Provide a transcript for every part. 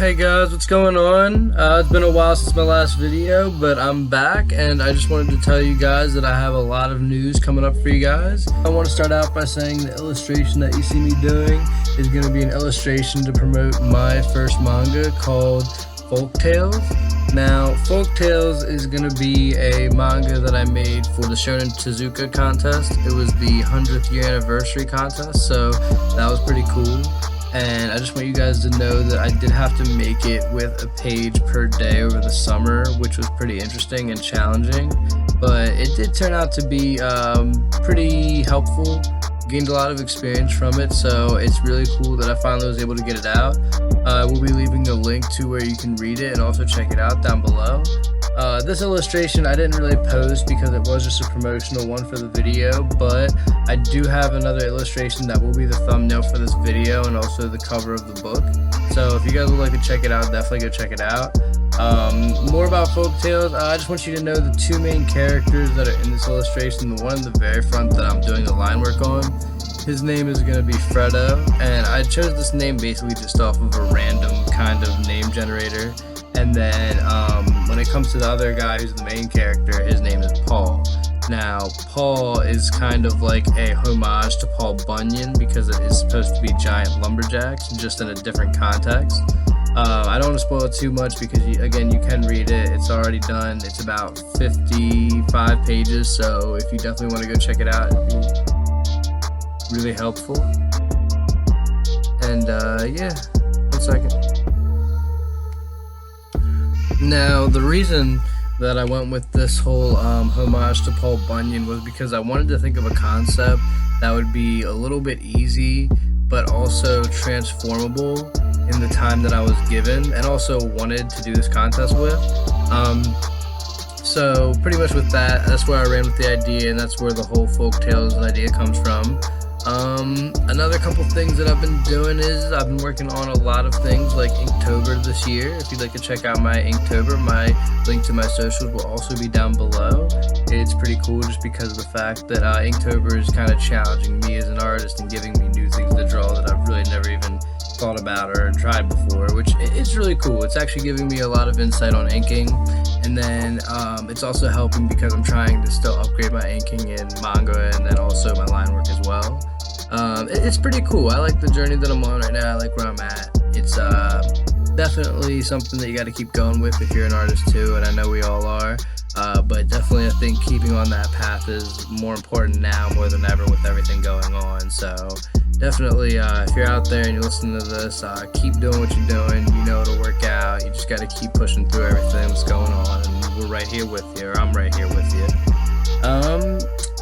Hey guys, what's going on? It's been a while since my last video, but I'm back and I just wanted to tell you guys that I have a lot of news coming up for you guys. I want to start out by saying the illustration that you see me doing is going to be an illustration to promote my first manga called Folktales. Now, Folktales is going to be a manga that I made for the Shonen Tezuka contest. It was the 100th year anniversary contest, so that was pretty cool. And I just want you guys to know that I did have to make it with a page per day over the summer, which was pretty interesting and challenging, but it did turn out to be pretty helpful. Gained a lot of experience from it, so it's really cool that I finally was able to get it out. We'll be leaving a link to where you can read it and also check it out down below. This illustration I didn't really post because it was just a promotional one for the video, but I do have another illustration that will be the thumbnail for this video and also the cover of the book. So if you guys would like to check it out, definitely go check it out. More about Folktales, I just want you to know the two main characters that are in this illustration. The one in the very front that I'm doing the line work on, his name is going to be Fredo, and I chose this name basically just off of a random kind of name generator. And then when it comes to the other guy who's the main character, his name is Paul. Now, Paul is kind of like a homage to Paul Bunyan because it is supposed to be giant lumberjacks, just in a different context. I don't want to spoil it too much because, you can read it. It's already done. It's about 55 pages, so if you definitely want to go check it out, it'd be really helpful. And, yeah, 1 second. Now, the reason that I went with this whole homage to Paul Bunyan was because I wanted to think of a concept that would be a little bit easy but also transformable in the time that I was given, and also wanted to do this contest with. So pretty much with that, that's where I ran with the idea, and that's where the whole Folktales idea comes from. Another couple things that I've been doing is I've been working on a lot of things like Inktober this year. If you'd like to check out my Inktober, my link to my socials will also be down below. It's pretty cool just because of the fact that Inktober is kind of challenging me as an artist and giving me new things to draw that I've really never even thought about or tried before, which it's really cool. It's actually giving me a lot of insight on inking, and then it's also helping because I'm trying to still upgrade my inking in manga and then also my line work as well. It's pretty cool. I like the journey that I'm on right now. I like where I'm at. It's definitely something that you got to keep going with if you're an artist too, and I know we all are. But definitely I think keeping on that path is more important now more than ever with everything going on. So definitely if you're out there and you're listening to this, keep doing what you're doing. You know it'll work out. You just got to keep pushing through everything that's going on, and we're right here with you, or I'm right here with you.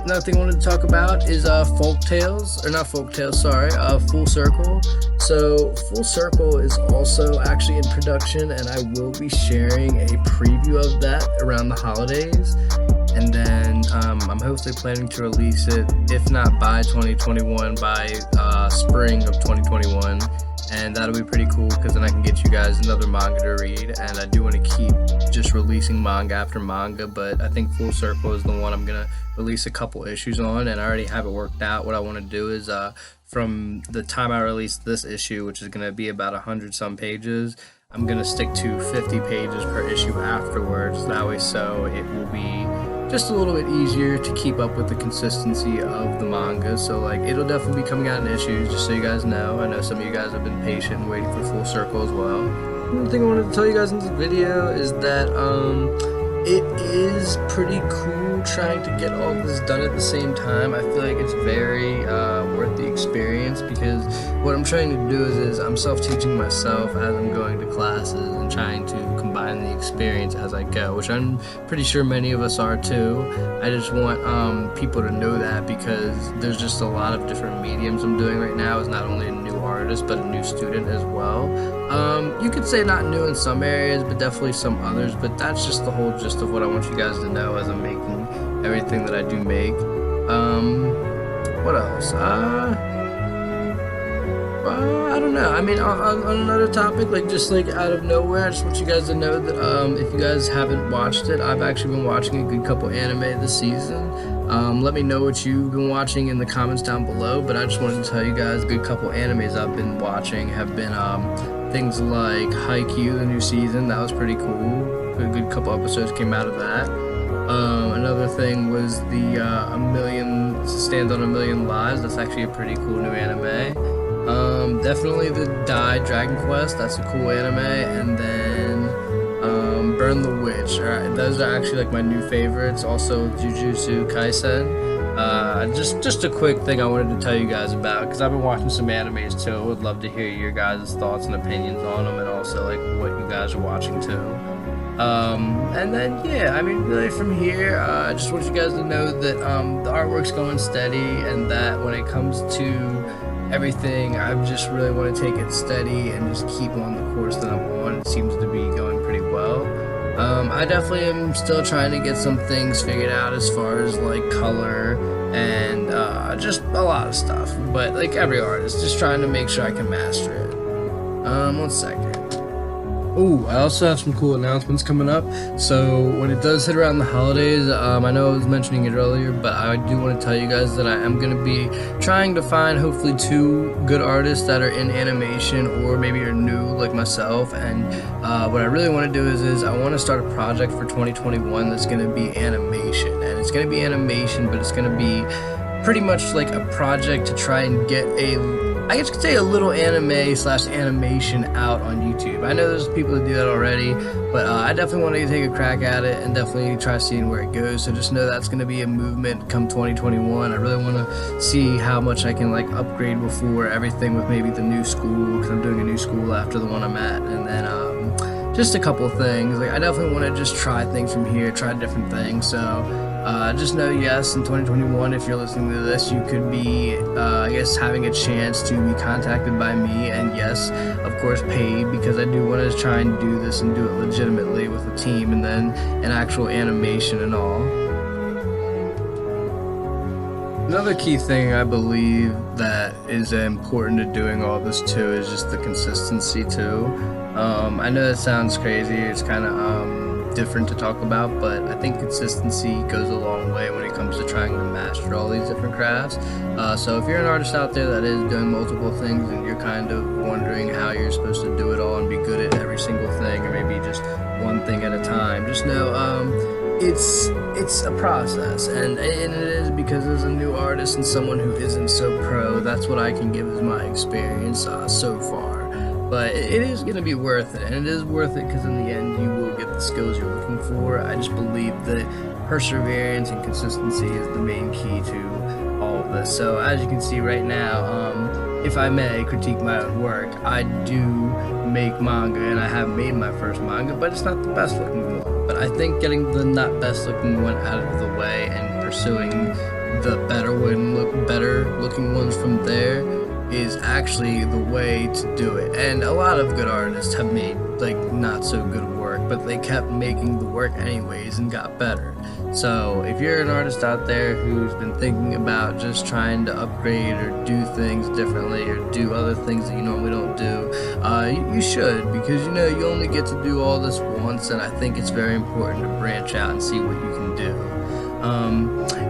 Another thing I wanted to talk about is Folktales, or not Folktales, sorry, Full Circle. So Full Circle is also actually in production, and I will be sharing a preview of that around the holidays. And then I'm hopefully planning to release it, if not by 2021, by spring of 2021. And that'll be pretty cool because then I can get you guys another manga to read, and I do want to keep just releasing manga after manga, but I think Full Circle is the one I'm going to release a couple issues on, and I already have it worked out. What I want to do is from the time I release this issue, which is going to be about 100 some pages, I'm going to stick to 50 pages per issue afterwards, that way so it will be just a little bit easier to keep up with the consistency of the manga. So like it'll definitely be coming out in issues, just so you guys know. I know some of you guys have been patient and waiting for Full Circle as well. One thing I wanted to tell you guys in this video is that it is pretty cool trying to get all this done at the same time. I feel like it's very worth the experience because what I'm trying to do is I'm self-teaching myself as I'm going to classes and trying to combine the experience as I go, which I'm pretty sure many of us are too. I just want people to know that because there's just a lot of different mediums I'm doing right now as not only a new artist but a new student as well. You could say not new in some areas but definitely some others, but that's just the whole gist of what I want you guys to know as I'm making everything that I do make. What else? I don't know. I mean, on another topic, like just like out of nowhere, I just want you guys to know that if you guys haven't watched it, I've actually been watching a good couple anime this season. Let me know what you've been watching in the comments down below, but I just wanted to tell you guys a good couple animes I've been watching have been things like Haikyuu, the new season. That was pretty cool. A good couple episodes came out of that. Another thing was the Stand on a Million Lives. That's actually a pretty cool new anime. Definitely the Dragon Quest. That's a cool anime. And then Burn the Witch. Alright, those are actually like my new favorites. Also Jujutsu Kaisen. Just a quick thing I wanted to tell you guys about, because I've been watching some animes too. I would love to hear your guys' thoughts and opinions on them, and also like what you guys are watching too. And then yeah, I mean, really from here, I just want you guys to know that the artwork's going steady, and that when it comes to everything, I just really want to take it steady and just keep on the course that I'm on. It seems to be going pretty well. I definitely am still trying to get some things figured out as far as like color and just a lot of stuff, but like every artist, just trying to make sure I can master it. 1 second. Oh, I also have some cool announcements coming up. So when it does hit around the holidays, I know I was mentioning it earlier, but I do want to tell you guys that I am going to be trying to find hopefully 2 good artists that are in animation, or maybe are new like myself. And what I really want to do is I want to start a project for 2021 that's going to be animation. And it's going to be animation, but it's going to be pretty much like a project to try and get I guess you could say a little anime/animation out on YouTube. I know there's people that do that already, but I definitely want to take a crack at it and definitely try seeing where it goes. So just know that's going to be a movement come 2021. I really want to see how much I can like upgrade before everything with maybe the new school, because I'm doing a new school after the one I'm at, and then just a couple things. Like I definitely want to just try things from here, try different things. So just know, yes, in 2021, if you're listening to this, you could be, I guess, having a chance to be contacted by me, and yes, of course, paid, because I do want to try and do this and do it legitimately with a team, and then an actual animation and all. Another key thing I believe that is important to doing all this too is just the consistency too. I know that sounds crazy, it's kind of different to talk about, but I think consistency goes a long way when it comes to trying to master all these different crafts. So if you're an artist out there that is doing multiple things and you're kind of wondering how you're supposed to do it all and be good at every single thing, or maybe just one thing at a time, just know it's a process, and it is, because as a new artist and someone who isn't so pro, that's what I can give as my experience so far. But it is going to be worth it, and it is worth it because in the end you will get the skills you're looking for. I just believe that perseverance and consistency is the main key to all of this. So as you can see right now, if I may critique my own work, I do make manga, and I have made my first manga, but it's not the best looking one. But I think getting the not best looking one out of the way and pursuing the better looking ones from there is actually the way to do it. And a lot of good artists have made like not so good work, but they kept making the work anyways and got better. So if you're an artist out there who's been thinking about just trying to upgrade or do things differently or do other things that you normally don't do, you should, because you know you only get to do all this once, and I think it's very important to branch out and see what you can do.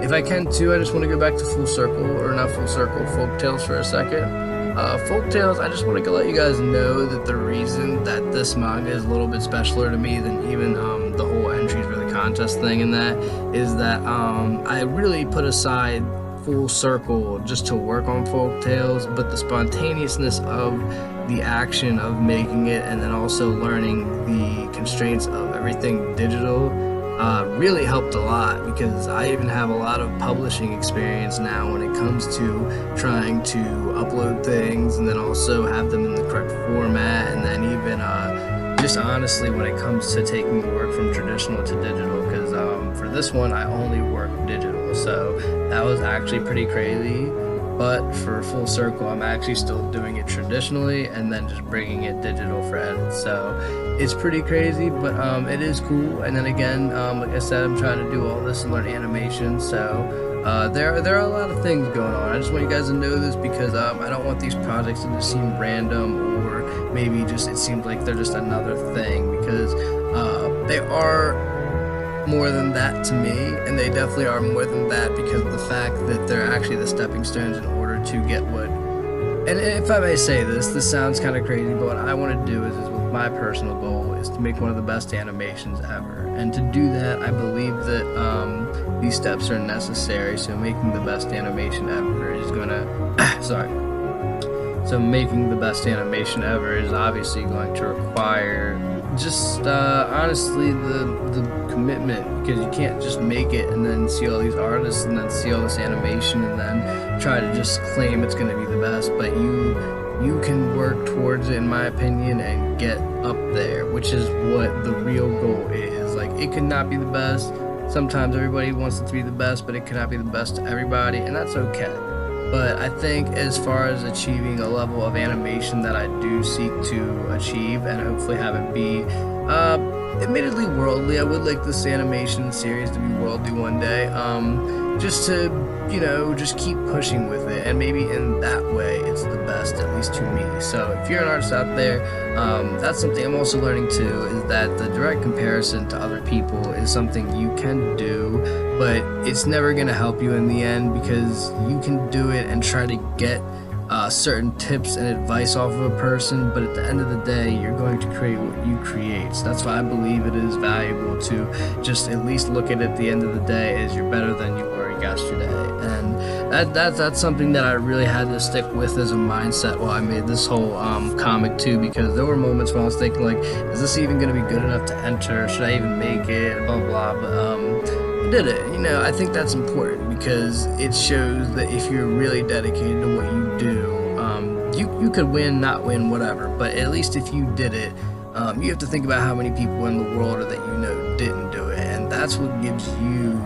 If I can too, I just want to go back to Full Circle, or not Full Circle, Folktales for a second. Folktales, I just want to let you guys know that the reason that this manga is a little bit specialer to me than even the whole entries for the contest thing and that is that I really put aside Full Circle just to work on Folktales, but the spontaneousness of the action of making it, and then also learning the constraints of everything digital, really helped a lot, because I even have a lot of publishing experience now when it comes to trying to upload things and then also have them in the correct format, and then even just honestly when it comes to taking the work from traditional to digital, because for this one I only work digital, so that was actually pretty crazy. But for Full Circle, I'm actually still doing it traditionally and then just bringing it digital for edits. So it's pretty crazy, but it is cool. And then again, like I said, I'm trying to do all this and learn animation. So there are a lot of things going on. I just want you guys to know this, because I don't want these projects to just seem random, or maybe just it seems like they're just another thing, because they are more than that to me, and they definitely are more than that because of the fact that they're actually the stepping stones in order to get what. And if I may say this sounds kind of crazy, but what I want to do is with my personal goal is to make one of the best animations ever. And to do that, I believe that these steps are necessary. So making the best animation ever is gonna, So making the best animation ever is obviously going to require just honestly the commitment, because you can't just make it and then see all these artists and then see all this animation and then try to just claim it's going to be the best. But you can work towards it, in my opinion, and get up there, which is what the real goal is. Like, it could not be the best. Sometimes everybody wants it to be the best, but it cannot be the best to everybody, and that's okay. But I think as far as achieving a level of animation that I do seek to achieve and hopefully have it be admittedly worldly, I would like this animation series to be worldly one day, just to, just keep pushing with it, and maybe in that way it's the best, at least to me. So if you're an artist out there, that's something I'm also learning too, is that the direct comparison to other people is something you can do, but it's never going to help you in the end, because you can do it and try to get certain tips and advice off of a person, but at the end of the day, you're going to create what you create. So that's why I believe it is valuable to just at least look at it at the end of the day as you're better than you were yesterday. And that's something that I really had to stick with as a mindset while I made this whole comic too, because there were moments when I was thinking, like, is this even going to be good enough to enter? Should I even make it? Blah blah. But I did it. I think that's important, because it shows that if you're really dedicated to what you do, you could win, not win, whatever, but at least if you did it, you have to think about how many people in the world that didn't do it, and that's what gives you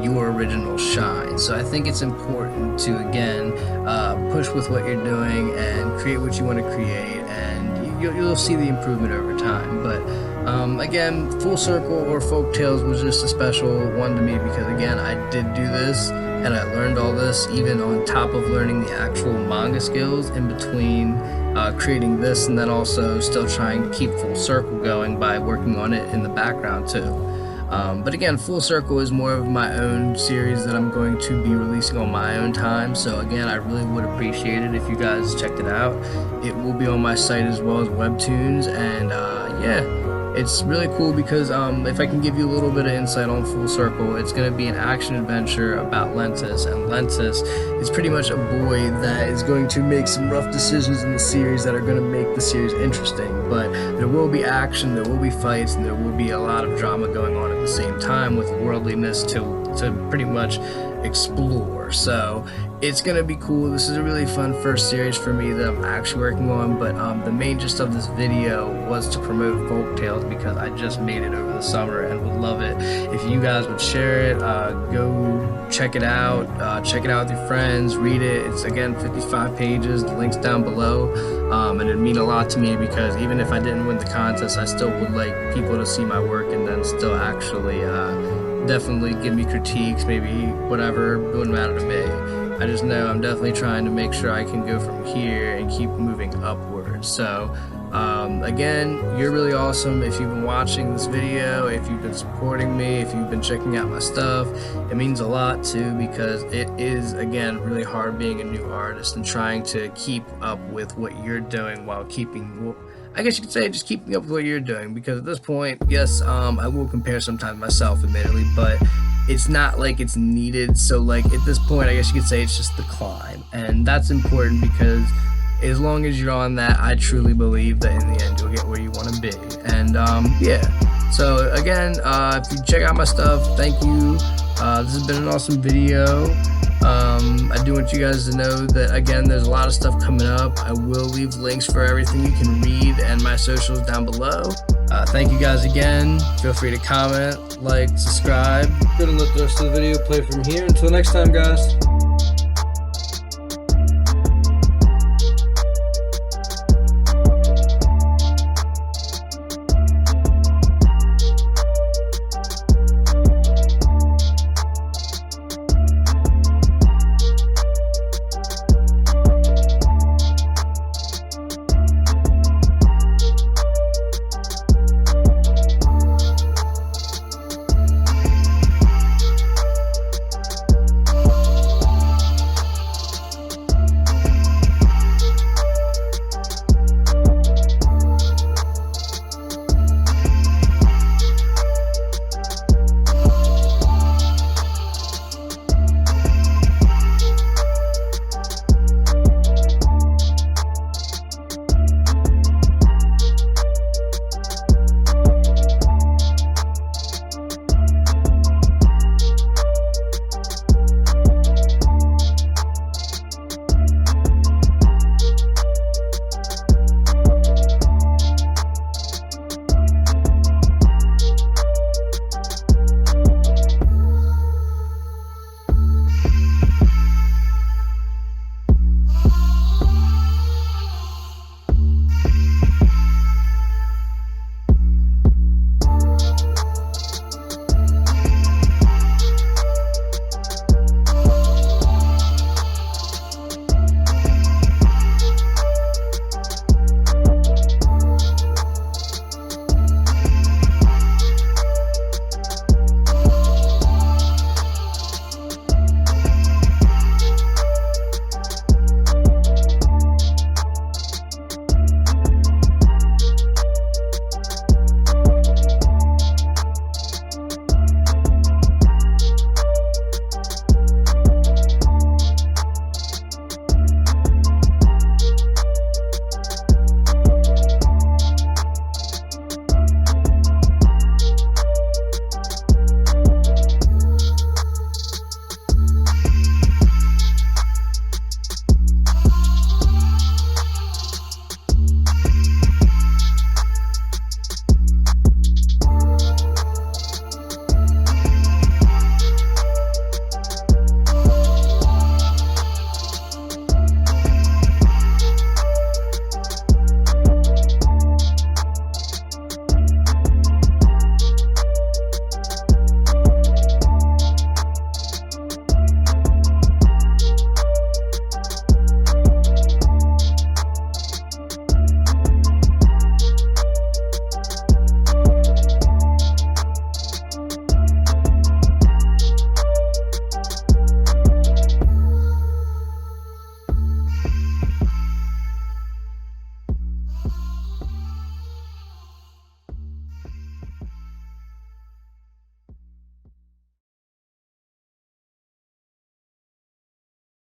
your original shine. So I think it's important to, again, push with what you're doing and create what you want to create, and you'll see the improvement over time. But again, Full Circle or Folk Tales was just a special one to me, because again, I did do this and I learned all this even on top of learning the actual manga skills in between creating this, and then also still trying to keep Full Circle going by working on it in the background too. But again, Full Circle is more of my own series that I'm going to be releasing on my own time. So again, I really would appreciate it if you guys checked it out. It will be on my site as well as Webtoons, and yeah. It's really cool because if I can give you a little bit of insight on Full Circle, it's going to be an action adventure about Lentus, and Lentus is pretty much a boy that is going to make some rough decisions in the series that are going to make the series interesting. But there will be action, there will be fights, and there will be a lot of drama going on at the same time, with worldliness to pretty much explore. So it's gonna be cool. This is a really fun first series for me that I'm actually working on, but the main gist of this video was to promote Folk Tales, because I just made it over the summer and would love it if you guys would share it. Go check it out with your friends, read it. It's again 55 pages, the link's down below, and it'd mean a lot to me, because even if I didn't win the contest, I still would like people to see my work and then still actually definitely give me critiques, maybe whatever. It wouldn't matter to me. I just know I'm definitely trying to make sure I can go from here and keep moving upwards. So again, you're really awesome if you've been watching this video, if you've been supporting me, if you've been checking out my stuff. It means a lot too, because it is, again, really hard being a new artist and trying to keep up with what you're doing while keeping, I guess you could say, just keeping up with what you're doing, because at this point, yes, I will compare sometimes myself, admittedly, but it's not like it's needed. So like at this point, I guess you could say it's just the climb, and that's important, because as long as you're on that, I truly believe that in the end you'll get where you want to be. And yeah, so again, if you check out my stuff, thank you. This has been an awesome video. I do want you guys to know that, again, there's a lot of stuff coming up. I will leave links for everything you can read and my socials down below. Thank you guys again. Feel free to comment, like, subscribe. Gonna let the rest of the video play from here. Until next time, guys.